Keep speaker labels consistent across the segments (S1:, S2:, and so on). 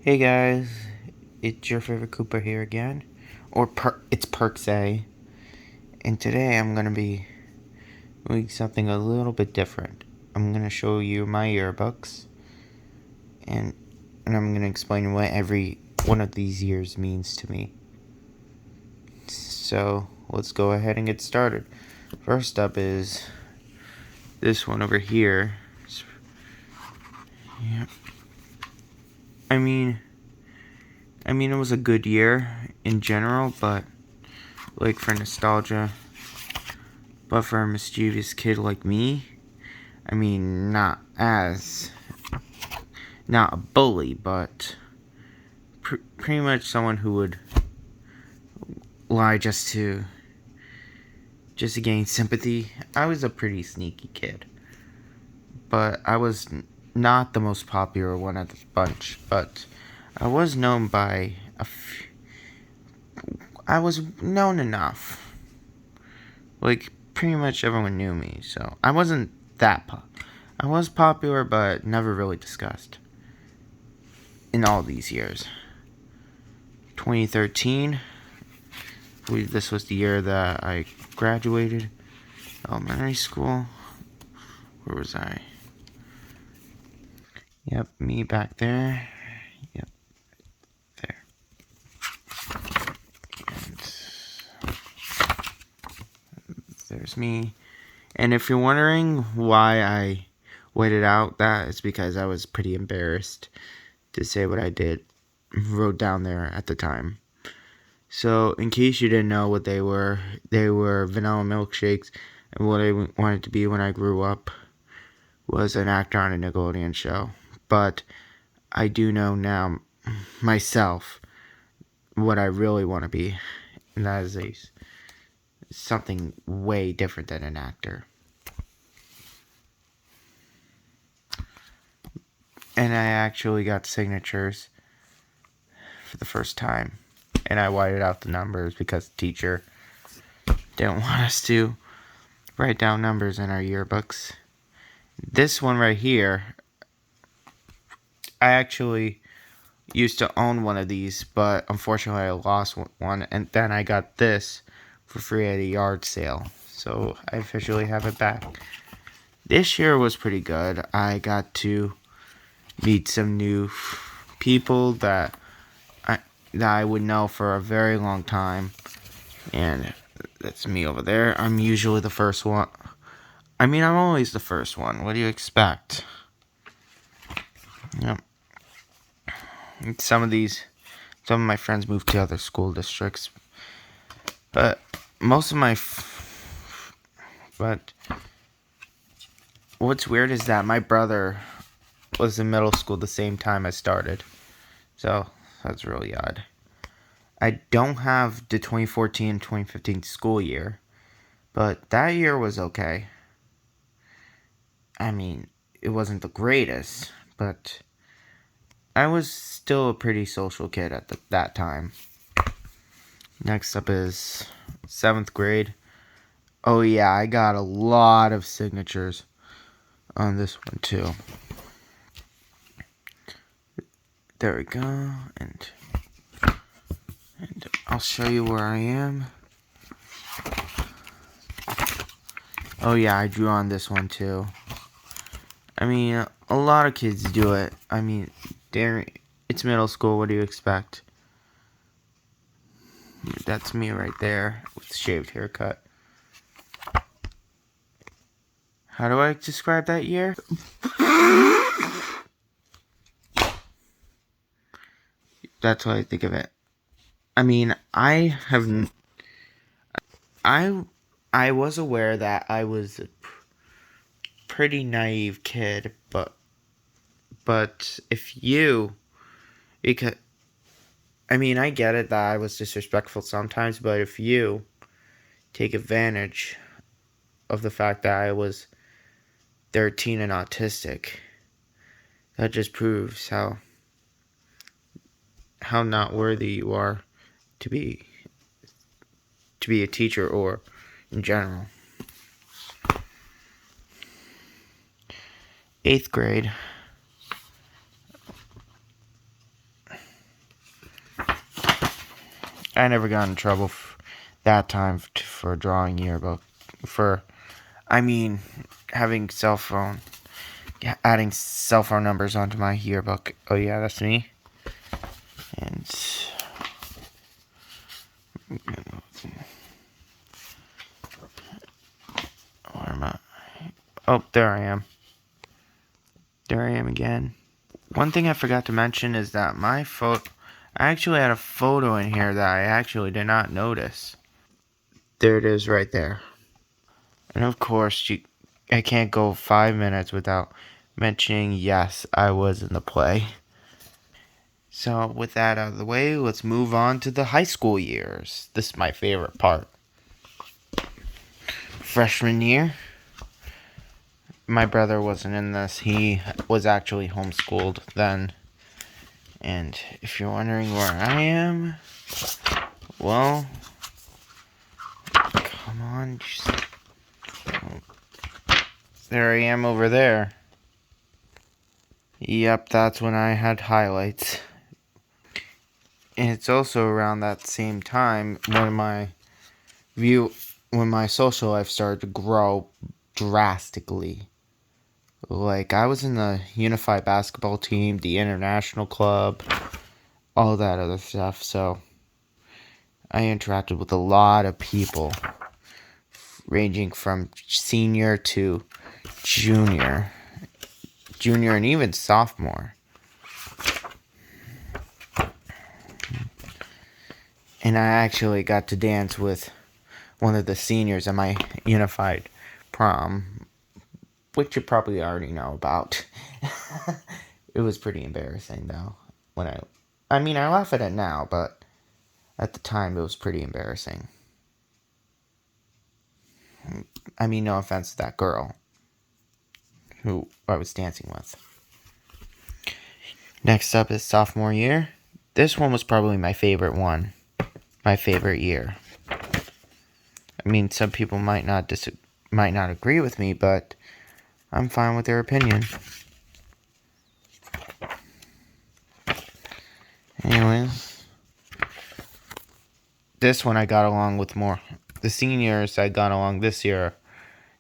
S1: Hey guys, it's your favorite Cooper here again, it's Perks A, and today I'm gonna be doing something a little bit different. I'm gonna show you my yearbooks, and I'm gonna explain what every one of these years means to me. So let's go ahead and get started. First up is this one over here. Yeah. I mean, it was a good year in general, but like for nostalgia. But for a mischievous kid like me, not a bully, but pretty much someone who would lie just to gain sympathy. I was a pretty sneaky kid, but I was not the most popular one of the bunch. But I was known by I was known enough. Like pretty much everyone knew me, so I wasn't that I was popular, but never really discussed in all these years. 2013, I believe this was the year that I graduated elementary school. Where was I? Yep, me back there. Yep, there. And there's me. And if you're wondering why I waited out, that is because I was pretty embarrassed to say what I wrote down there at the time. So, in case you didn't know what they were vanilla milkshakes, and what I wanted to be when I grew up was an actor on a Nickelodeon show. But I do know now myself what I really want to be, and that is something way different than an actor. And I actually got signatures for the first time. And I whited out the numbers because the teacher didn't want us to write down numbers in our yearbooks. This one right here, I actually used to own one of these, but unfortunately I lost one, and then I got this for free at a yard sale. So I officially have it back. This year was pretty good. I got to meet some new people that I would know for a very long time. And that's me over there. I'm usually the first one. I'm always the first one. What do you expect? Yep. Some of my friends moved to other school districts. But most of but what's weird is that my brother was in middle school the same time I started. So that's really odd. I don't have the 2014-2015 school year, but that year was okay. It wasn't the greatest, but I was still a pretty social kid at that time. Next up is 7th grade. Oh yeah, I got a lot of signatures on this one too. There we go, and I'll show you where I am. Oh yeah, I drew on this one too. A lot of kids do it. It's middle school, what do you expect? That's me right there, with shaved haircut. How do I describe that year? That's what I think of it. I was aware that I was a pretty naive kid, but I get it that I was disrespectful sometimes, but if you take advantage of the fact that I was 13 and autistic, that just proves how not worthy you are to be a teacher or in general. 8th grade. I never got in trouble that time for drawing yearbook. Having adding cell phone numbers onto my yearbook. Oh yeah, that's me. And where am I? Oh, there I am. There I am again. One thing I forgot to mention is that I actually had a photo in here that I actually did not notice. There it is right there. And of course, I can't go 5 minutes without mentioning, yes, I was in the play. So with that out of the way, let's move on to the high school years. This is my favorite part. Freshman year. My brother wasn't in this. He was actually homeschooled then. And if you're wondering where I am, well, come on. There I am over there. Yep, that's when I had highlights. And it's also around that same time when my social life started to grow drastically. Like, I was in the unified basketball team, the international club, all that other stuff, so I interacted with a lot of people, ranging from senior to junior, and even sophomore. And I actually got to dance with one of the seniors at my unified prom, which you probably already know about. It was pretty embarrassing, though. I laugh at it now, but at the time it was pretty embarrassing. No offense to that girl who I was dancing with. Next up is sophomore year. This one was probably my favorite one. My favorite year. Some people might not agree with me, but I'm fine with their opinion. Anyways, this one I got along with more. The seniors I got along this year.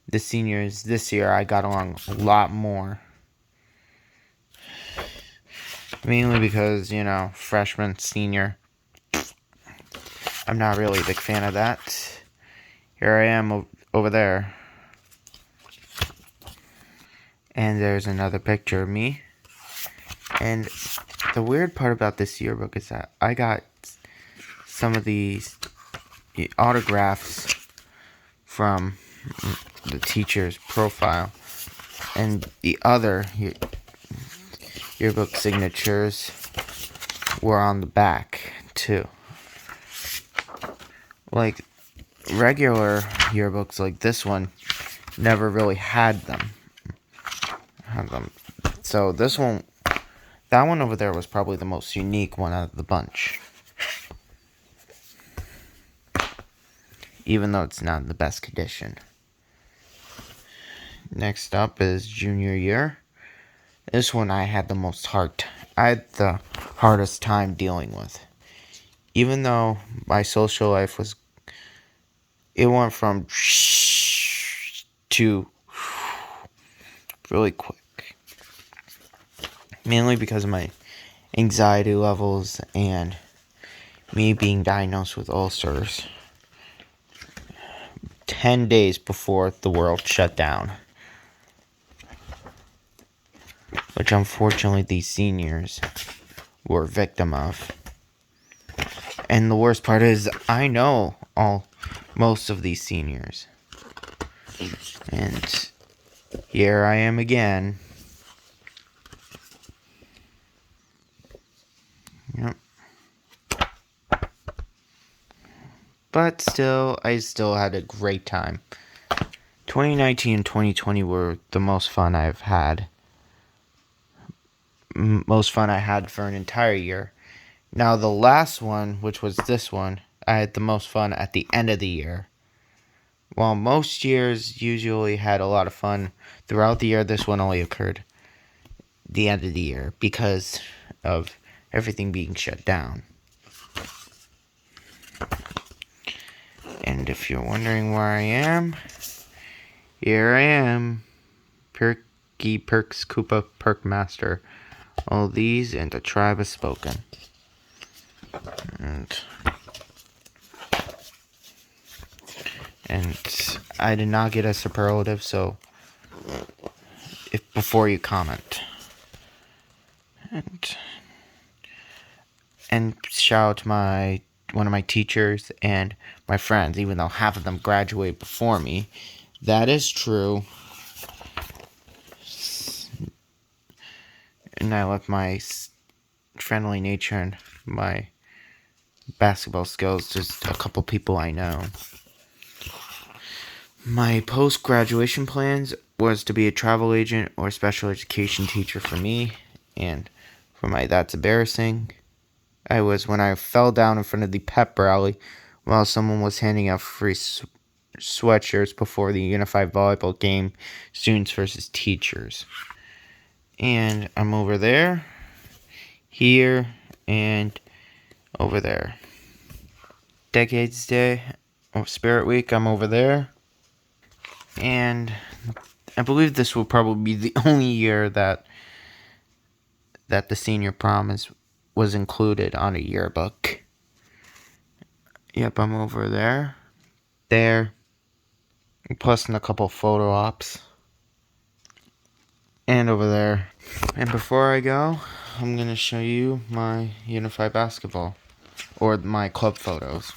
S1: The seniors this year I got along a lot more. Mainly because, freshman, senior. I'm not really a big fan of that. Here I am over there. And there's another picture of me. And the weird part about this yearbook is that I got some of these autographs from the teacher's profile. And the other yearbook signatures were on the back, too. Like, regular yearbooks like this one never really had them. So that one over there was probably the most unique one out of the bunch. Even though it's not in the best condition. Next up is junior year. This one I had the hardest time dealing with. Even though my social life it went from to really quick. Mainly because of my anxiety levels and me being diagnosed with ulcers 10 days before the world shut down. Which unfortunately these seniors were a victim of. And the worst part is I know most of these seniors. And here I am again. Yep. But I still had a great time. 2019 and 2020 were the most fun I've had. Most fun I had for an entire year. Now the last one, which was this one, I had the most fun at the end of the year. While most years usually had a lot of fun throughout the year, this one only occurred the end of the year because of everything being shut down. And if you're wondering where I am, here I am. Perky Perks Koopa Perk Master. All these and the tribe has spoken. And I did not get a superlative, so before you comment. And shout out to one of my teachers and my friends, even though half of them graduated before me. That is true. And I left my friendly nature and my basketball skills just a couple people I know. My post-graduation plans was to be a travel agent or special education teacher for me, and for my that's embarrassing, I was when I fell down in front of the pep rally while someone was handing out free sweatshirts before the unified volleyball game, students versus teachers. And I'm over there, here, and over there. Decades Day or Spirit Week, I'm over there. And I believe this will probably be the only year that the senior prom was included on a yearbook. Yep, I'm over there. There. Plus in a couple photo ops. And over there. And before I go, I'm going to show you my unified basketball. Or my club photos.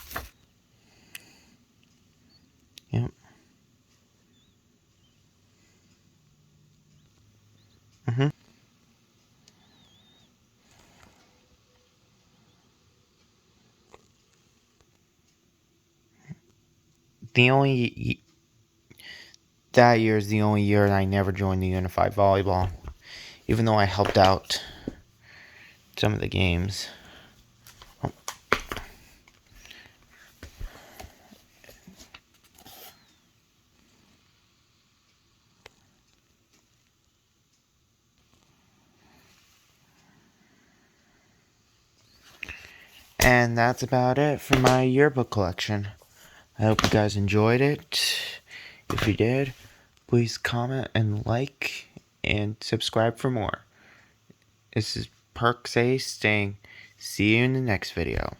S1: Yep. That year is the only year I never joined the unified volleyball. Even though I helped out some of the games. And that's about it for my yearbook collection. I hope you guys enjoyed it. If you did, please comment and like and subscribe for more. This is Perks Ace saying, see you in the next video.